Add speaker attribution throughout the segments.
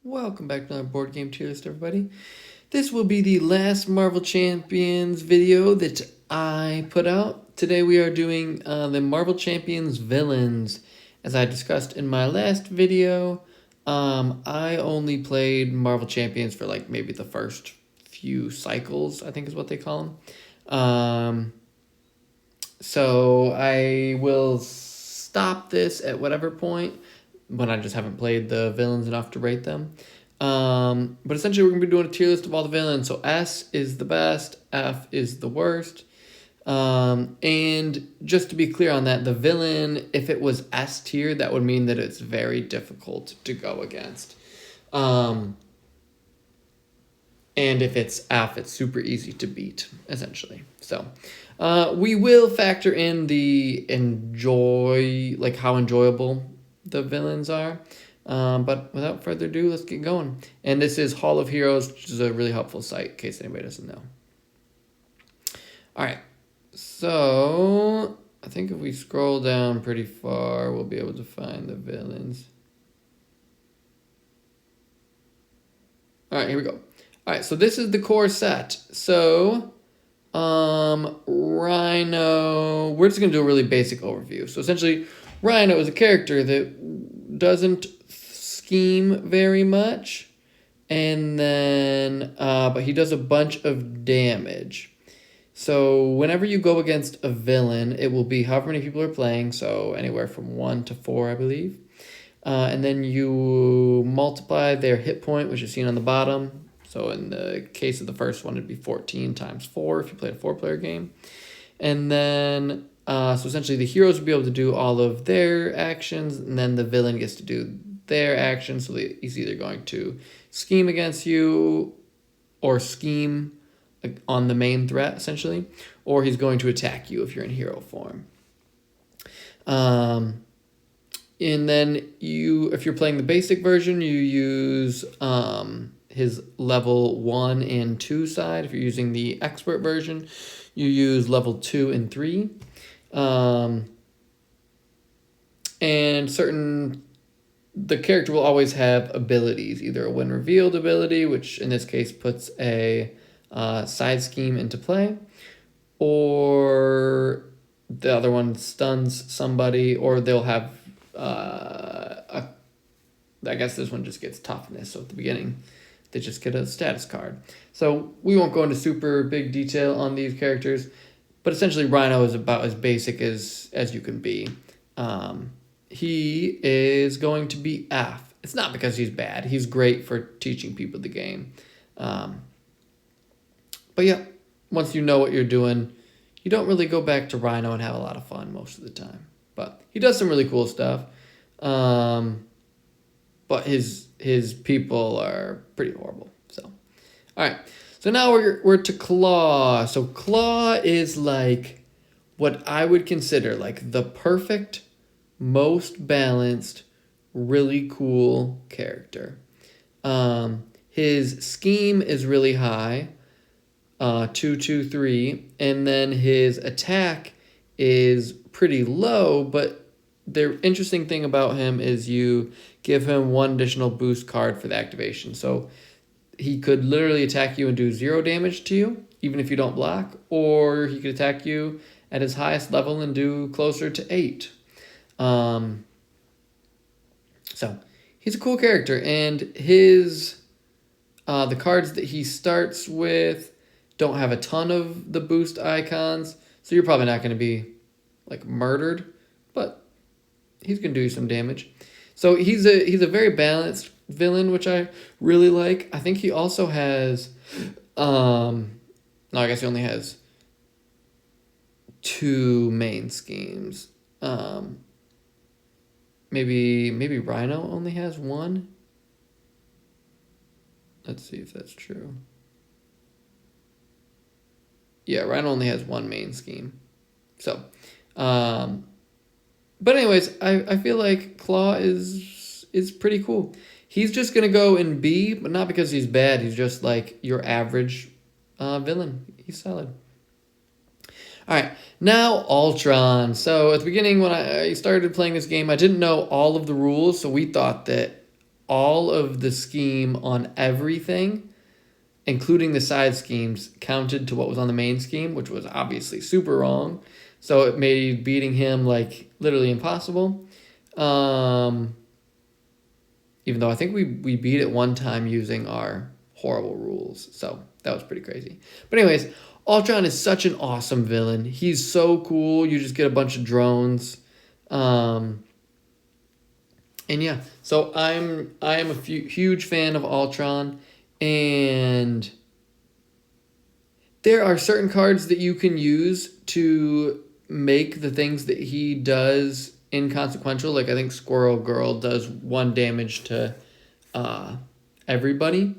Speaker 1: Welcome back to another board game tier list, everybody. This will be the last Marvel Champions video that I put out. Today we are doing the Marvel Champions villains. As I discussed in my last video, I only played Marvel Champions for like maybe the first few cycles, I think is what they call them. So I will stop this at whatever point when I just haven't played the villains enough to rate them. But essentially, we're going to be doing a tier list of all the villains. So S is the best, F is the worst. And just to be clear on that, the villain, if it was S tier, that would mean that it's very difficult to go against. And if it's F, it's super easy to beat, essentially. So we will factor in the like how enjoyable the villains are. But without further ado, let's get going. And this is Hall of Heroes, which is a really helpful site in case anybody doesn't know. All right, so I think if we scroll down pretty far, we'll be able to find the villains. All right, here we go. All right, so this is the core set. So Rhino, we're just gonna do a really basic overview. So essentially, Rhino is a character that doesn't scheme very much, and then but he does a bunch of damage. So whenever you go against a villain, it will be however many people are playing, so anywhere from 1 to 4, I believe. And then you multiply their hit point, which is seen on the bottom. So in the case of the first one, it'd be 14 times 4 if you played a 4-player game. And then, so essentially the heroes will be able to do all of their actions, and then the villain gets to do their actions. So he's either going to scheme against you or scheme on the main threat, essentially, or he's going to attack you if you're in hero form. And then if you're playing the basic version, you use his level 1 and 2 side. If you're using the expert version, you use level 2 and 3. And the character will always have abilities, either a when revealed ability, which in this case puts a side scheme into play, or the other one stuns somebody, or they'll have I guess this one just gets toughness. So at the beginning, they just get a status card. So we won't go into super big detail on these characters, but essentially Rhino is about as basic as you can be. He is going to be F. It's not because he's bad. He's great for teaching people the game. But yeah, once you know what you're doing, you don't really go back to Rhino and have a lot of fun most of the time. But he does some really cool stuff. But his people are pretty horrible. So, all right. So now we're to Claw. So Claw is like what I would consider like the perfect, most balanced, really cool character. His scheme is really high, 2-2-3, and then his attack is pretty low, but the interesting thing about him is you give him 1 additional boost card for the activation. So he could literally attack you and do 0 damage to you, even if you don't block, or he could attack you at his highest level and do closer to 8. So he's a cool character, and his the cards that he starts with don't have a ton of the boost icons, so you're probably not going to be like murdered, but he's going to do you some damage. So he's a very balanced villain, which I really like. I think he also has no, I guess he only has 2 main schemes. Maybe Rhino only has 1. Let's see if that's true. Yeah, Rhino only has 1 main scheme. So, but anyways, I feel like Claw is pretty cool. He's just gonna go in B, but not because he's bad. He's just like your average villain. He's solid. All right, now Ultron. So at the beginning when I started playing this game, I didn't know all of the rules, so we thought that all of the scheme on everything, including the side schemes, counted to what was on the main scheme, which was obviously super wrong. So it made beating him like literally impossible. Even though I think we beat it one time using our horrible rules. So that was pretty crazy. But anyways, Ultron is such an awesome villain. He's so cool. You just get a bunch of drones. And yeah, so I am a huge fan of Ultron, and there are certain cards that you can use to make the things that he does inconsequential. Like I think Squirrel Girl does 1 damage to everybody.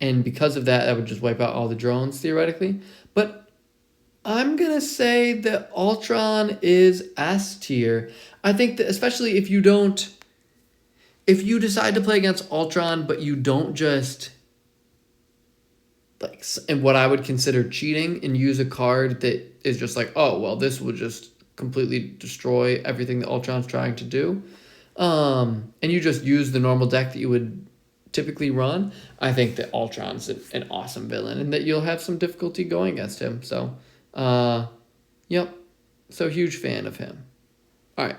Speaker 1: And because of that, that would just wipe out all the drones theoretically. But I'm going to say that Ultron is S tier. I think that especially if you decide to play against Ultron, but you don't just like, and what I would consider cheating, and use a card that is just like, oh, well, this will just completely destroy everything that Ultron's trying to do. And you just use the normal deck that you would typically run, I think that Ultron's an awesome villain, and that you'll have some difficulty going against him. So, yep. So huge fan of him. All right.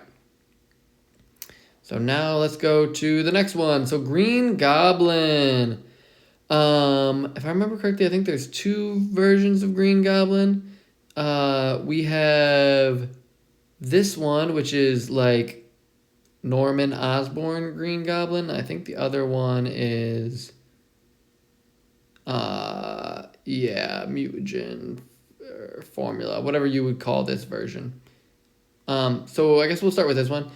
Speaker 1: So now let's go to the next one. So Green Goblin. If I remember correctly, I think there's 2 versions of Green Goblin. We have this one, which is like Norman Osborn Green Goblin. I think the other one is, Mutagen Formula, whatever you would call this version. So I guess we'll start with this one.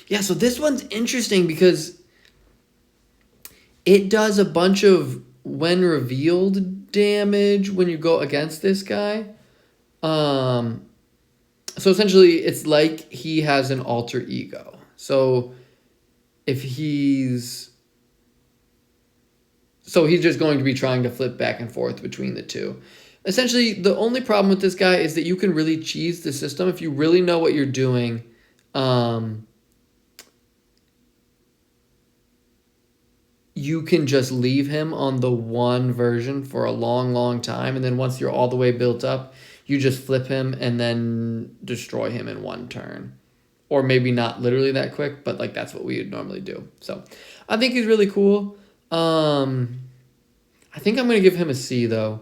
Speaker 1: Yeah, so this one's interesting because it does a bunch of when revealed damage when you go against this guy. So essentially it's like he has an alter ego. So he's just going to be trying to flip back and forth between the two. Essentially, the only problem with this guy is that you can really cheese the system if you really know what you're doing. You can just leave him on the one version for a long, long time, and then once you're all the way built up, you just flip him and then destroy him in 1 turn. Or maybe not literally that quick, but like that's what we would normally do. So I think he's really cool. I think I'm going to give him a C, though.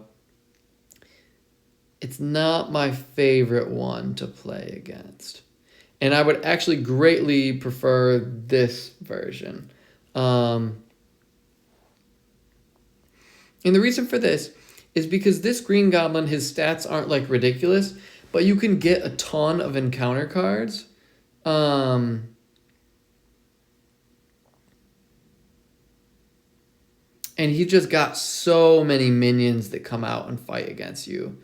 Speaker 1: It's not my favorite one to play against. And I would actually greatly prefer this version. And the reason for this is because this Green Goblin, his stats aren't like ridiculous, but you can get a ton of encounter cards. And he just got so many minions that come out and fight against you.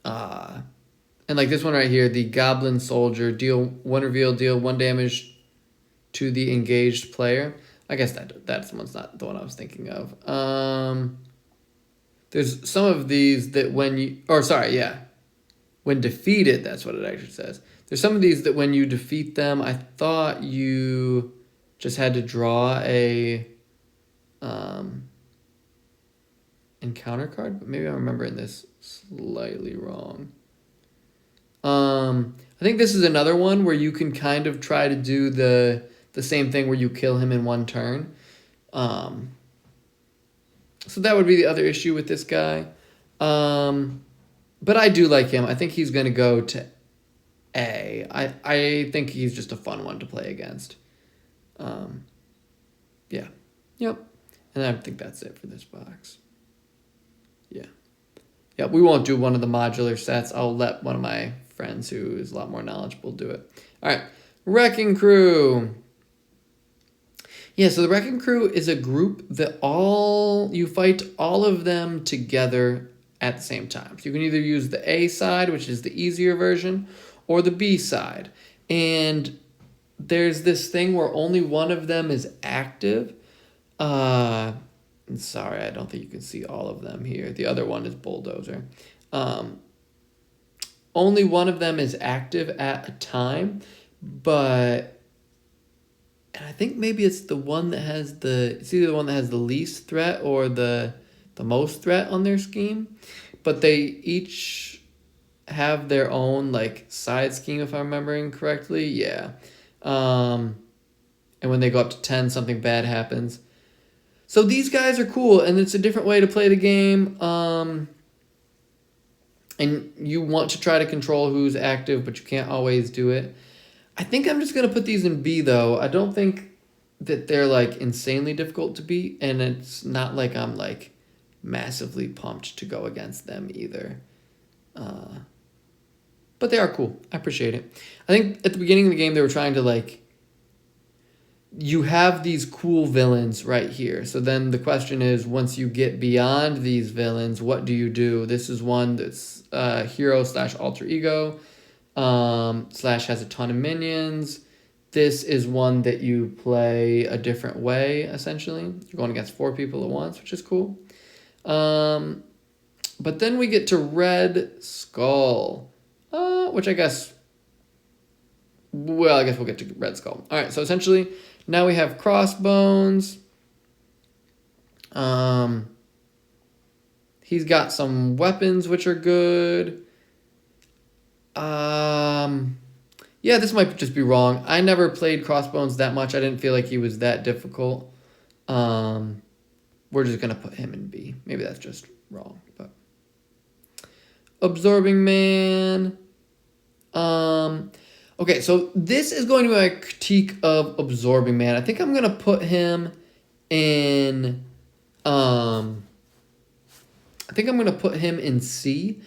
Speaker 1: And like this one right here, the Goblin Soldier, deal 1 reveal, deal 1 damage to the engaged player. I guess that's one's not the one I was thinking of. There's some of these that when defeated, that's what it actually says. There's some of these that when you defeat them, I thought you just had to draw a encounter card, but maybe I'm remembering this slightly wrong. I think this is another one where you can kind of try to do the same thing where you kill him in 1 turn. So that would be the other issue with this guy. But I do like him. I think he's going to go to A. I think he's just a fun one to play against. Yeah. Yep. And I think that's it for this box. Yeah. Yeah, we won't do one of the modular sets. I'll let one of my friends who is a lot more knowledgeable do it. All right. Wrecking Crew. Yeah, so the Wrecking Crew is a group that you fight all of them together at the same time. So you can either use the A side, which is the easier version, or the B side. And there's this thing where only one of them is active. Sorry, I don't think you can see all of them here. The other one is Bulldozer. only one of them is active at a time, but and I think maybe it's the one that has it's either the one that has the least threat or the most threat on their scheme, but they each have their own like side scheme if I'm remembering correctly. Yeah. And when they go up to 10, something bad happens. So these guys are cool, and it's a different way to play the game. And you want to try to control who's active, but you can't always do it. I think I'm just going to put these in B, though. I don't think that they're, like, insanely difficult to beat, and it's not like I'm, like, massively pumped to go against them either. But they are cool. I appreciate it. I think at the beginning of the game, they were trying to, like, you have these cool villains right here. So then the question is, once you get beyond these villains, what do you do? This is one that's hero / alter ego / has a ton of minions. This is one that you play a different way, essentially. You're going against 4 people at once, which is cool. But then we get to Red Skull, which I guess we'll get to Red Skull. All right, so essentially now we have Crossbones. He's got some weapons which are good. Yeah, this might just be wrong. I never played Crossbones that much. I didn't feel like he was that difficult. We're just going to put him in B. Maybe that's just wrong. But Absorbing Man. Okay, so this is going to be my critique of Absorbing Man. I think I'm going to put him in... C.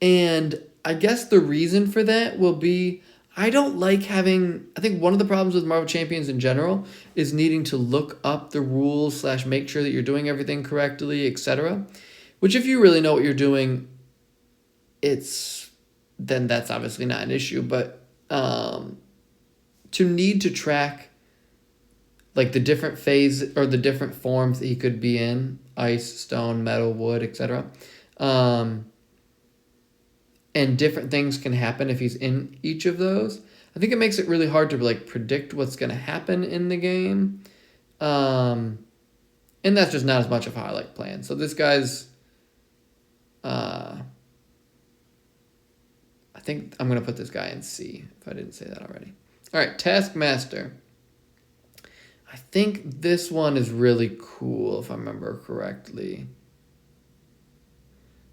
Speaker 1: And I guess the reason for that will be I don't like having... I think one of the problems with Marvel Champions in general is needing to look up the rules / make sure that you're doing everything correctly, etc. Which if you really know what you're doing, then that's obviously not an issue. But to need to track like the different phase or the different forms that he could be in, ice, stone, metal, wood, etc. And different things can happen if he's in each of those. I think it makes it really hard to like predict what's going to happen in the game. And that's just not as much of how I like playing. So this guy's... I think I'm going to put this guy in C, if I didn't say that already. All right, Taskmaster. I think this one is really cool, if I remember correctly.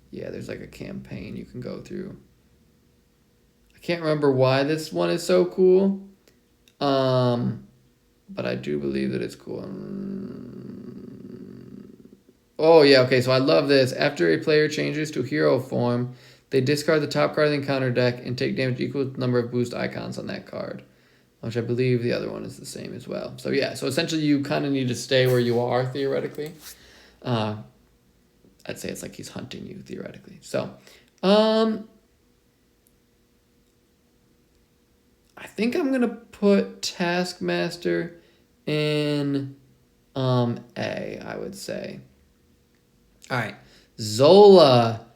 Speaker 1: Yeah, there's like a campaign you can go through. I can't remember why this one is so cool. But I do believe that it's cool. Oh, yeah, okay, so I love this. After a player changes to hero form, they discard the top card of the encounter deck and take damage equal to the number of boost icons on that card, which I believe the other one is the same as well. So yeah, so essentially you kind of need to stay where you are, theoretically. I'd say it's like he's hunting you, theoretically. So, I think I'm going to put Taskmaster in A, I would say. All right, Zola.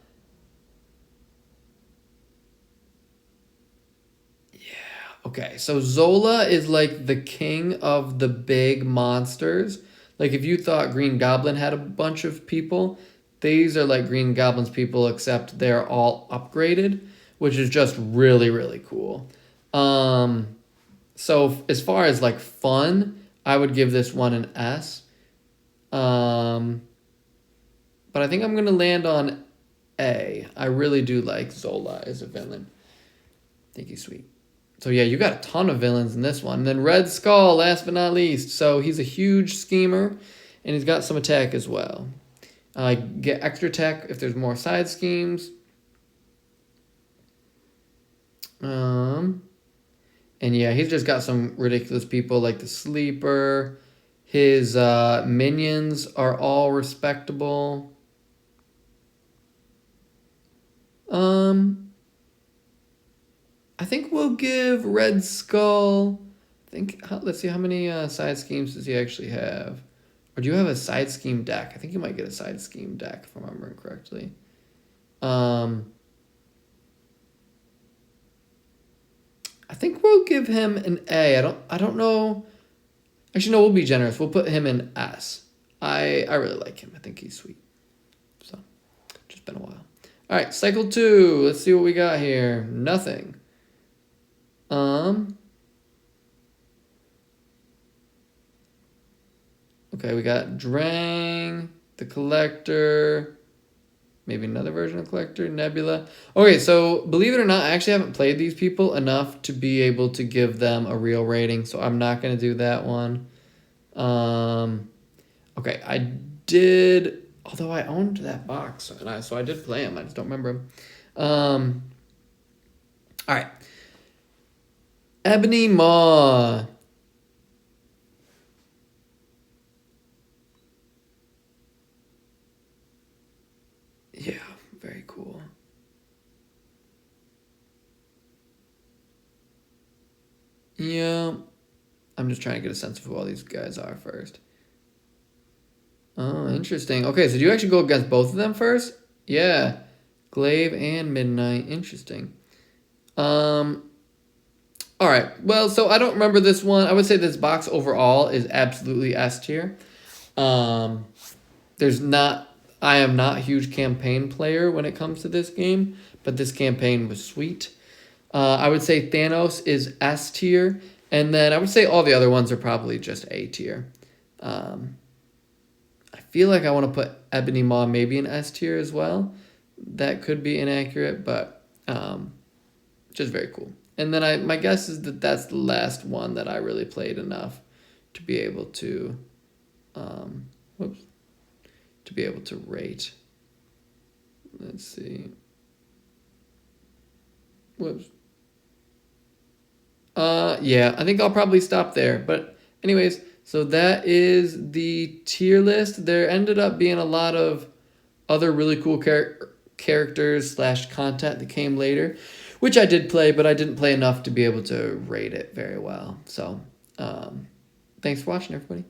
Speaker 1: Okay, so Zola is like the king of the big monsters. Like if you thought Green Goblin had a bunch of people, these are like Green Goblin's people, except they're all upgraded, which is just really, really cool. So as far as like fun, I would give this one an S. But I think I'm going to land on A. I really do like Zola as a villain. I think he's sweet. So yeah, you got a ton of villains in this one. And then Red Skull, last but not least. So he's a huge schemer, and he's got some attack as well. Get extra attack if there's more side schemes. And yeah, he's just got some ridiculous people like the Sleeper. His minions are all respectable. I think we'll give Red Skull... let's see, how many side schemes does he actually have? Or do you have a side scheme deck? I think you might get a side scheme deck, if I'm remembering correctly. I think we'll give him an A. I don't know. Actually, no, we'll be generous. We'll put him in S. I really like him. I think he's sweet. So, just been a while. All right, cycle 2. Let's see what we got here. Nothing. Okay, we got Drang, the Collector, maybe another version of Collector, Nebula. Okay, so believe it or not, I actually haven't played these people enough to be able to give them a real rating, so I'm not going to do that one. Okay, I did, although I owned that box, so I did play them, I just don't remember them. All right. Ebony Maw. Yeah, very cool. Yeah, I'm just trying to get a sense of who all these guys are first. Oh, interesting. Okay, so do you actually go against both of them first? Yeah, Glaive and Midnight. Interesting. All right. Well, so I don't remember this one. I would say this box overall is absolutely S tier. Um, there's not. I am not a huge campaign player when it comes to this game, but this campaign was sweet. I would say Thanos is S tier, and then I would say all the other ones are probably just A tier. I feel like I want to put Ebony Maw maybe in S tier as well. That could be inaccurate, but just very cool. And then my guess is that that's the last one that I really played enough to be able to, to be able to rate. Let's see. Whoops. Yeah, I think I'll probably stop there. But anyways, so that is the tier list. There ended up being a lot of other really cool characters / content that came later, which I did play, but I didn't play enough to be able to rate it very well. So, thanks for watching, everybody.